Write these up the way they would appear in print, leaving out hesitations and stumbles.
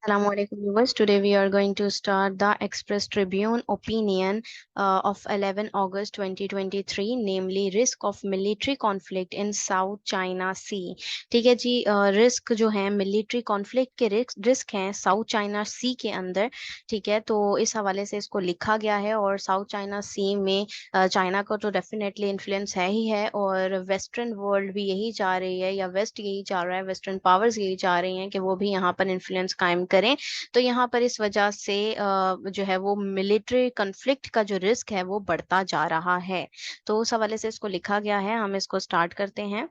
Assalamualaikum viewers. Today we are going to start the Express Tribune opinion of 11 August 2023, namely risk of military conflict in South China Sea. ठीक है जी, risk जो है military conflict के risk हैं south China सी के अंदर। ठीक है, तो इस हवाले से इसको लिखा गया है और साउथ चाइना सी में चाइना का तो डेफिनेटली इन्फ्लुएंस है ही है, और वेस्टर्न वर्ल्ड भी यही चाह रही है या वेस्ट यही चाह रहा है, वेस्टर्न पावर्स यही चाह रही हैं कि वो भी यहाँ पर इन्फ्लुएंस कायम करें। तो यहाँ पर इस वजह से जो है वो मिलिट्री कन्फ्लिक्ट का जो रिस्क है वो बढ़ता जा रहा है। तो उस हवाले से इसको लिखा गया है, हम इसको स्टार्ट करते हैं।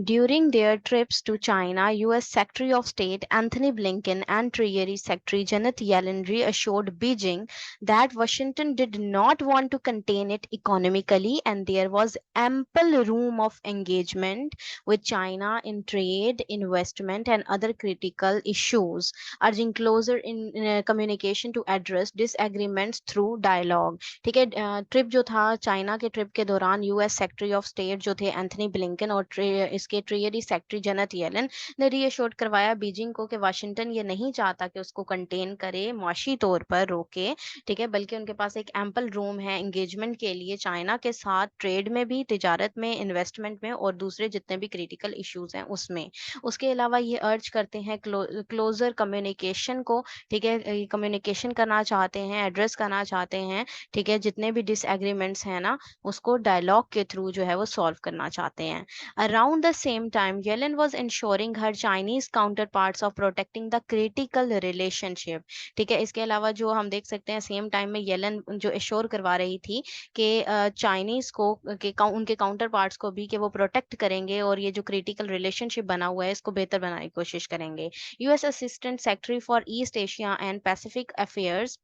During their trips to China, US secretary of state Anthony Blinken and treasury secretary Janet Yellen reassured Beijing that Washington did not want to contain it economically and there was ample room of engagement with China in trade, investment, and other critical issues, urging closer in communication to address disagreements through dialogue। ठीक है, trip जो था China के trip के दौरान US secretary of state जो थे Anthony Blinken और इसके ट्रेजरी सेक्रेटरी जेनेट येलेन ने रीअश्योर्ड करवाया बीजिंग को कि वाशिंगटन ये नहीं चाहता कि उसको कंटेन करे, मुआशी तौर पर रोके। ठीक है, बल्कि उनके पास एक एम्पल रूम है एंगेजमेंट के लिए चाइना के साथ, ट्रेड में भी, तिजारत में, इन्वेस्टमेंट में और दूसरे जितने भी क्रिटिकल इश्यूज हैं उसमें। उसके अलावा ये अर्ज करते हैं क्लोजर कम्युनिकेशन को। ठीक है, कम्युनिकेशन करना चाहते हैं, एड्रेस करना चाहते हैं। ठीक है, जितने भी डिसएग्रीमेंट्स हैं ना उसको डायलॉग के थ्रू जो है वो सॉल्व करना चाहते हैं। Around the same time Yellen was ensuring her Chinese counter parts of protecting the critical relationship. ठीक है, इसके अलावा जो हम देख सकते हैं सेम टाइम में येलेन जो एश्योर करवा रही थी कि चाइनीज को उनके काउंटर पार्ट्स को भी कि वो प्रोटेक्ट करेंगे और ये जो क्रिटिकल रिलेशनशिप बना हुआ है इसको बेहतर बनाने की कोशिश करेंगे। US assistant secretary for east Asia and Pacific affairs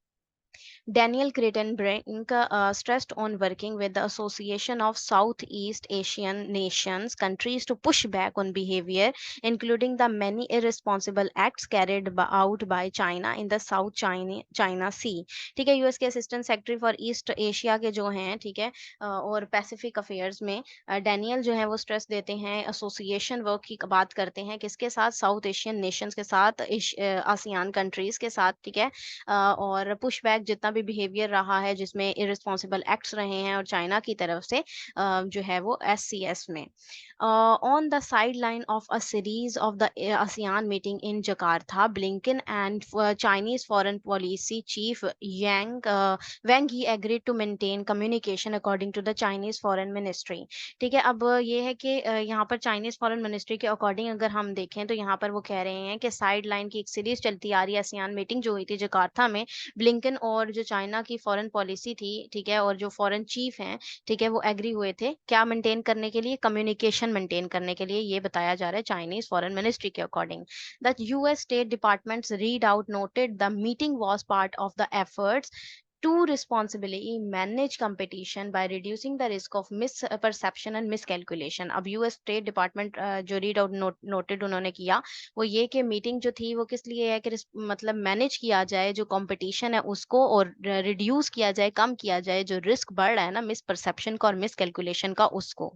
Daniel Crittenbrink stressed on working with the Association of Southeast Asian Nations countries to push back on behavior, including the many irresponsible acts carried out by China in the South China Sea। ठीक है, US के assistant secretary for east Asia के जो हैं, ठीक है, और Pacific affairs में डैनियल जो है वो स्ट्रेस देते हैं, एसोसिएशन वर्क की बात करते हैं किसके साथ, साउथ एशियन नेशंस के साथ, आसियान कंट्रीज के साथ। ठीक है, और पुश बैक जितना भी बिहेवियर रहा है जिसमें इररिस्पॉन्सिबल एक्ट्स रहे हैं और चाइना की तरफ से जो है वो एससीएस में। On the sideline of a series of the ASEAN meeting in Jakarta, Blinken and Chinese foreign policy chief Yang Wang he agreed to maintain communication according to the Chinese foreign ministry. ठीक है, अब ये है कि यहाँ पर Chinese foreign ministry के according अगर हम देखें तो यहाँ पर वो कह रहे हैं कि साइड लाइन की एक सीरीज चलती आ रही है आसियान मीटिंग जो हुई थी जकार्ता में। ब्लिंकन और जो चाइना की फॉरेन पॉलिसी थी, ठीक है, और जो फॉरेन चीफ हैं, ठीक है, वो एग्री हुए थे क्या मेंटेन करने के लिए, कम्युनिकेशन मेंटेन करने के लिए, ये बताया जा रहा है चाइनीज फॉरेन मिनिस्ट्री के according. The US state departments read out noted the meeting was part of the efforts to responsibly manage competition by reducing the risk of misperception and miscalculation। अब यूएस स्टेट डिपार्टमेंट जो read out noted उन्होंने किया वो ये कि meeting जो थी वो किस लिए है कि मतलब मैनेज किया जाए जो कंपटीशन है उसको, और रिड्यूस किया जाए, कम किया जाए जो रिस्क बढ़ रहा है ना मिसपरसेप्शन का और मिसकैलकुलेशन का उसको।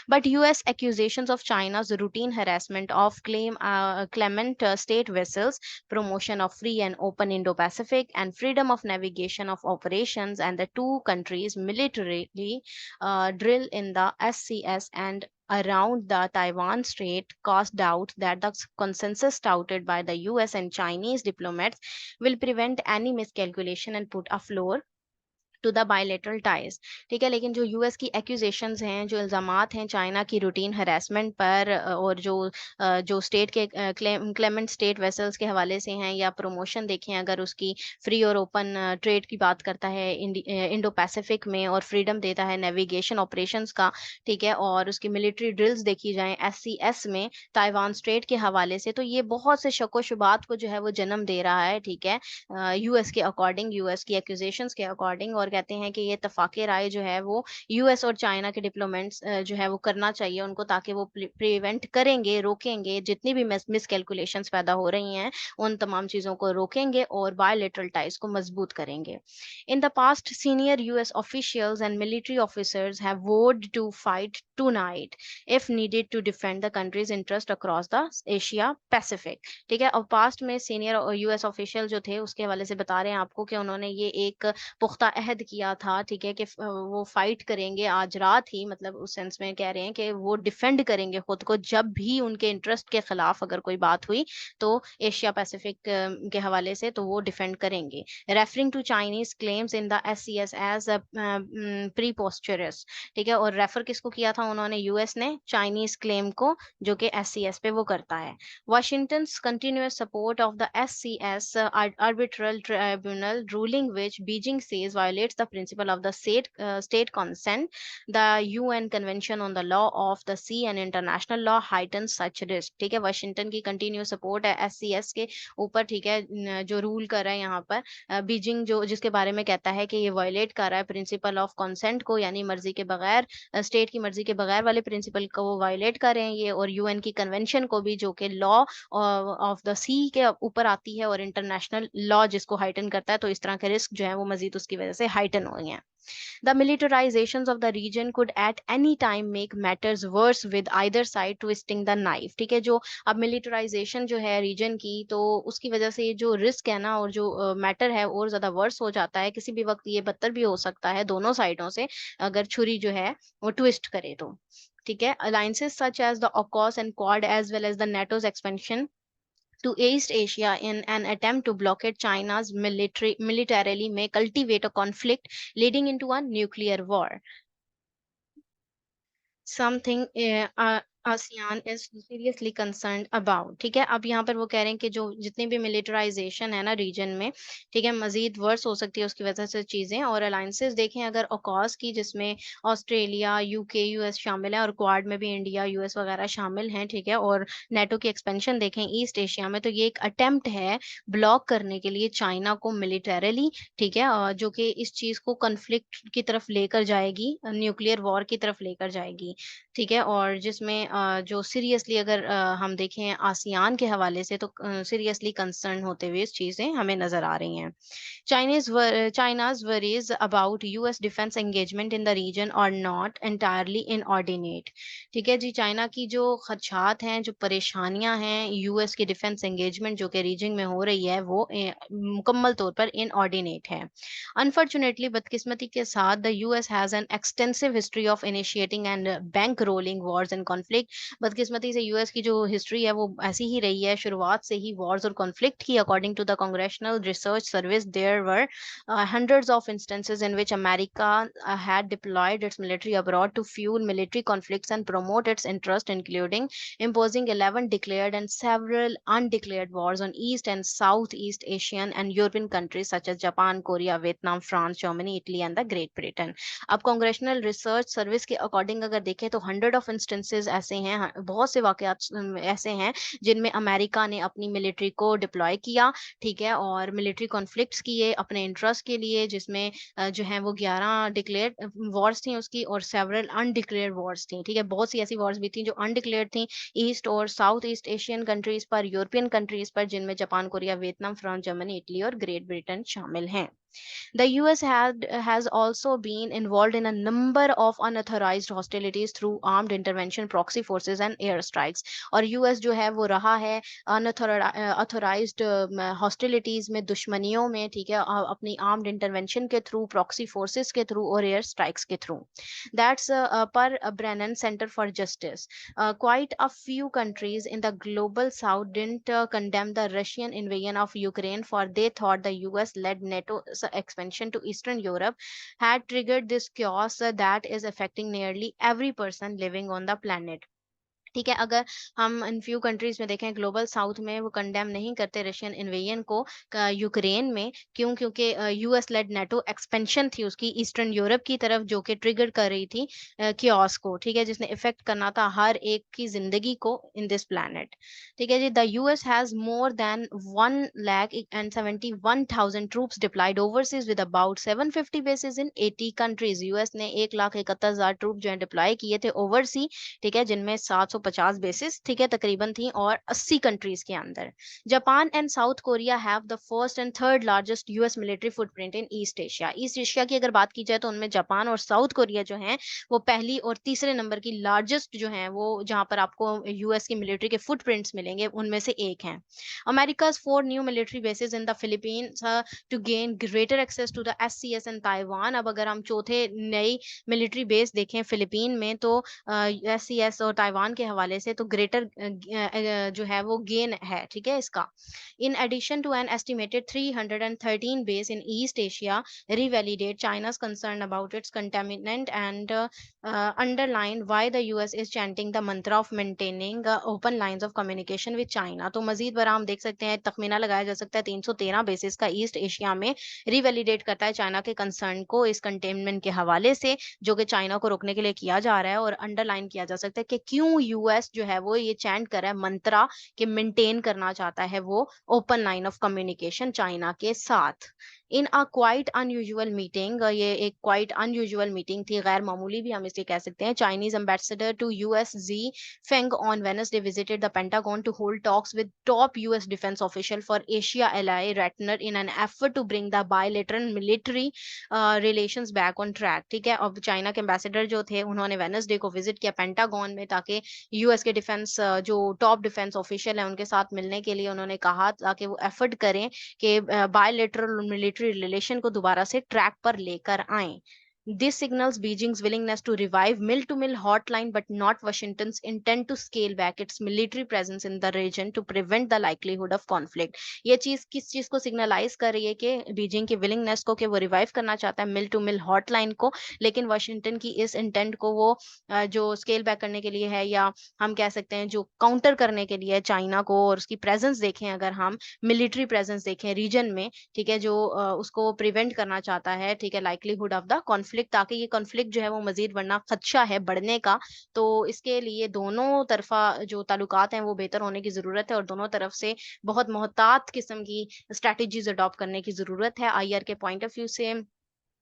But US accusations of चाइना's routine harassment of claimant state vessels, promotion of free and open Indo-Pacific, and freedom of navigation of operations, and the two countries militarily drill in the SCS and around the Taiwan Strait cast doubt that the consensus touted by the US and Chinese diplomats will prevent any miscalculation and put a floor to the bilateral ties. ठीक है, लेकिन जो US की accusations हैं, जो इल्जामात हैं China की routine harassment पर और जो स्टेट के क्लेमेंट स्टेट वेसल्स के हवाले से हैं, या प्रमोशन देखें अगर उसकी फ्री और ओपन ट्रेड की बात करता है इंडो पैसिफिक में और फ्रीडम देता है नेविगेशन ऑपरेशंस का। ठीक है, और उसकी मिलिट्री ड्रिल्स देखी जाएं एससीएस में ताइवान स्ट्रेट के हवाले से, तो ये बहुत से शक व शुबात को जो है वो जन्म दे रहा है। ठीक है, यूएस के अकॉर्डिंग, यूएस की एक्यूजेशंस के अकॉर्डिंग, और कहते हैं कि ये इत्तफाक़े राय जो है वो यूएस और चाइना के डिप्लोमेट्स जो है वो करना चाहिए उनको, ताकि वो प्रिवेंट करेंगे, रोकेंगे जितनी भी मिसकैलकुलेशंस पैदा हो रही हैं, उन तमाम चीज़ों को रोकेंगे और बायलैटरल टाइज को मजबूत करेंगे। In the past, senior US officials and military officers have vowed to fight tonight if needed to defend the country's interest across the Asia Pacific। ठीक है, और पास्ट में सीनियर यूएस ऑफिशियल जो थे उसके हवाले से बता रहे हैं आपको कि उन्होंने ये एक पुख्ता अहद किया था, ठीक है, कि वो फाइट करेंगे आज रात ही, मतलब उस सेंस में कह रहे हैं कि वो डिफेंड करेंगे खुद को जब भी उनके इंटरेस्ट के खिलाफ अगर कोई बात हुई तो एशिया पैसिफिक के हवाले से तो वो डिफेंड करेंगे। Referring to Chinese claims in the SCS as preposterous. ठीक है, और रेफर किसको किया था उन्होंने, यूएस ने चाइनीज क्लेम को जो कि एससीएस पे वो करता है। Washington's continuous support of the SCS arbitral tribunal ruling, which Beijing says violates the principle of the state consent, the UN Convention on the Law of the Sea and international law heightens such risk। ठीक है, Washington की continue support है SCS के ऊपर, ठीक है, जो rule कर रहा है यहाँ पर बीजिंग, जो जिसके बारे में कहता है कि ये वायलेट कर रहा है प्रिंसिपल ऑफ कंसेंट को, यानी मर्जी के बगैर, स्टेट की मर्जी के बगैर वाले प्रिंसिपल को वो वायलेट कर रहे हैं ये, और यूएन की कन्वेंशन को भी जो कि लॉ ऑफ द सी के ऊपर आती है और इंटरनेशनल लॉ जिसको हाइटन करता है, तो इस तरह के रिस्क जो है वो मजीद उसकी वजह से हाइटन हो गए हैं। The militarizations of the region could at any time make matters worse with either side twisting the knife। ठीक है, जो अब मिलिटराइजेशन जो है रीजन की, तो उसकी वजह से ये जो रिस्क है ना और जो मैटर है और ज्यादा वर्स हो जाता है, किसी भी वक्त ये बदतर भी हो सकता है दोनों साइडों से अगर छुरी जो है वो ट्विस्ट करे तो। ठीक है, alliances such as the AUKUS and Quad as well as the NATO's expansion to East Asia in an attempt to blockade China's militarily may cultivate a conflict leading into a nuclear war। Something ASEAN is seriously concerned about. ठीक है, अब यहाँ पर वो कह रहे हैं कि जो जितनी भी मिलिटराइजेशन है ना रीजन में, ठीक है, मजीद वर्स हो सकती है उसकी वजह से चीजें। और अलायंसेस देखें अगर ऑकॉस की, जिसमें ऑस्ट्रेलिया, यूके, यूएस शामिल है, और क्वाड में भी इंडिया, यूएस वगैरह शामिल हैं, ठीक है, और नेटो की एक्सपेंशन देखें ईस्ट एशिया में, तो ये एक अटेम्प्ट है ब्लॉक करने के लिए चाइना को मिलिटरली, ठीक है, जो कि इस चीज को कन्फ्लिक्ट की तरफ लेकर जाएगी, न्यूक्लियर वॉर की तरफ लेकर जाएगी। ठीक है, और जिसमें जो सीरियसली अगर हम देखें आसियान के हवाले से, तो सीरियसली कंसर्न होते हुए इस चीजें हमें नजर आ रही हैं। China's worries about US defense engagement in the region are not entirely inordinate। ठीक है जी, चाइना की जो खदशात हैं, जो परेशानियां हैं यूएस की डिफेंस एंगेजमेंट जो कि रीजन में हो रही है, वो मुकम्मल तौर पर इनऑर्डिनेट है। Unfortunately, बदकिस्मती के साथ, the US has an extensive history of initiating and bankrolling wars and conflict। बदकिस्मती से यूएस की जो हिस्ट्री है वो ऐसी ही रही है, शुरुआत से ही वॉर्स और कॉन्फ्लिक्ट की। According to the congressional research service, there were hundreds of instances in which America had deployed its military abroad to fuel military conflicts and promote its interest, including imposing 11 declared and several undeclared wars on East and Southeast Asian and European countries such as Japan, Korea, Vietnam, France, Germany, Italy and the Great Britain। अब congressional research service के according अगर देखें तो hundred of instances ऐसे हैं, बहुत से वाकयात ऐसे हैं जिनमें अमेरिका ने अपनी मिलिट्री को डिप्लॉय किया, ठीक है, और मिलिट्री कॉन्फ्लिक्ट्स किए अपने इंटरेस्ट के लिए, जिसमें जो है वो 11 डिक्लेयर्ड वॉर्स थी उसकी और सेवरल अनडिक्लेयर्ड वॉर्स थी। ठीक है, बहुत सी ऐसी वॉर्स भी थी जो अनडिक्लेयर्ड थी ईस्ट और साउथ ईस्ट एशियन कंट्रीज पर, यूरोपियन कंट्रीज पर, जिनमें Japan, Korea, Vietnam, France, Germany, Italy और ग्रेट ब्रिटेन शामिल हैं। The US has also been involved in a number of unauthorized hostilities through armed intervention, proxy forces and airstrikes। और US जो है वो रहा है अनऑथोराइज्ड हॉस्टिलिटीज में, दुश्मनियों में, ठीक है, अपनी आर्म्ड इंटरवेंशन के थ्रू, प्रॉक्सी फोर्सेस के थ्रू और एयर स्ट्राइक्स के थ्रू। दैट्स पर Brennan centre for justice. Quite a few countries in the global south didn't condemn the Russian invasion of Ukraine, for they thought the US-led NATO's expansion to Eastern Europe had triggered this chaos that is affecting nearly every person living on the planet। ठीक है, अगर हम in few countries में देखें global south में वो condemn नहीं करते रशियन इन्वेजन को यूक्रेन में। क्यों? क्योंकि यूएस लेड नेटो एक्सपेंशन थी उसकी ईस्टर्न यूरोप की तरफ, जो कि ट्रिगर कर रही थी कियोस को, ठीक है, जिसने इफेक्ट करना था हर एक की जिंदगी को इन दिस प्लैनेट। ठीक है जी, the US has more than 1,71,000 troops deployed overseas with about 750 bases in 80 countries. US ने 1,71,000 ट्रूप जो है डिप्लॉय किए थे ओवरसी, ठीक है, जिनमें 750 बेसिस, ठीक है, तकरीबन थी, और 80 कंट्रीज के अंदर। Japan and south Korea have the first and third largest US military footprint in East Asia. East Asia की अगर बात की जाए तो उनमें जापान और साउथ कोरिया जो हैं वो पहली और तीसरे नंबर की लार्जेस्ट जो हैं, वो जहां पर आपको यूएस की मिलिट्री के फुटप्रिंट्स मिलेंगे उनमें से एक हैं। America's 4 new military bases in the Philippines to gain greater access to the SCS and Taiwan. अब अगर हम चौथे नई मिलिट्री बेस देखें फिलीपीन में, तो एससीएस और ताइवान के हवाले से, तो ग्रेटर जो है वो गेन है, ठीक है, इसका। In addition to an estimated 313 base in East Asia, revalidate China's concern about its contaminant and underline why the US is chanting the mantra of maintaining open lines of communication with China। तो मजीद बर हम देख सकते हैं, तखमीना लगाया जा सकता है 313 बेसिस का ईस्ट एशिया में रिवैलिडेट करता है चाइना के कंसर्न को इस कंटेनमेंट के हवाले से, जो कि चाइना को रोकने के लिए किया जा रहा है। और अंडरलाइन किया जा सकता है कि क्यों यूएस जो है वो ये चैंट कर रहा है मंत्रा कि मेंटेन करना चाहता है वो open line of communication China के साथ। इन अ क्वाइट अनयूजुअल मीटिंग, ये एक क्वाइट अनयूजुअल मीटिंग थी, गैर मामूली भी हम इसे कह सकते हैं। Chinese ambassador to US Xie Feng on Wednesday visited the Pentagon to hold talks with top US defence official for Asia Ely Ratner in an effort to bring the bilateral military relations back on track. ठीक है, अब China के ambassador जो थे उन्होंने Wednesday को visit किया pentagon में, ताकि यूएस के डिफेंस जो टॉप डिफेंस ऑफिशियल है उनके साथ मिलने के लिए उन्होंने कहा, ताकि वो एफर्ट करें कि बायलेटरल मिलिट्री रिलेशन को दोबारा से ट्रैक पर लेकर आएं। This signals Beijing's willingness to revive mill-to-mill hotline, but not Washington's intent to scale back its military presence in the region to prevent the likelihood of conflict। ये चीज किस चीज को सिग्नलाइज कर रही है? कि बीजिंग की विलिंगनेस को, कि वो रिवाइव करना चाहता है मिल टू मिल हॉटलाइन को, लेकिन वाशिंगटन की इस इंटेंट को वो जो स्केल बैक करने के लिए है, या हम कह सकते हैं जो काउंटर करने के लिए चाइना को और उसकी प्रेजेंस देखें, अगर हम मिलिट्री प्रेजेंस देखें रीजन में, ठीक है, जो उसको प्रिवेंट करना चाहता है, ठीक है, लाइकलीहुड ऑफ द कॉन्फ्लिक्ट, ताकि ये कॉन्फ्लिक्ट जो है वो मजीद बढ़ना खदशा है बढ़ने का। तो इसके लिए दोनों तरफा जो ताल्लुकात हैं वो बेहतर होने की जरूरत है, और दोनों तरफ से बहुत मोहतात किस्म की स्ट्रेटजीज अडॉप्ट करने की जरूरत है। आईआर के पॉइंट ऑफ व्यू से,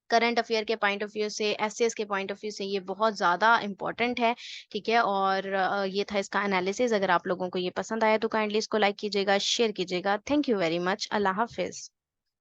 करंट अफेयर के पॉइंट ऑफ व्यू से, एसएस के पॉइंट ऑफ व्यू से, ये बहुत ज़्यादा इंपॉर्टेंट है। ठीक है, और ये था इसका एनालिसिस। अगर आप लोगों को ये पसंद आया तो काइंडली इसको लाइक कीजिएगा, शेयर कीजिएगा। Thank you very much. अल्लाह हाफिज़।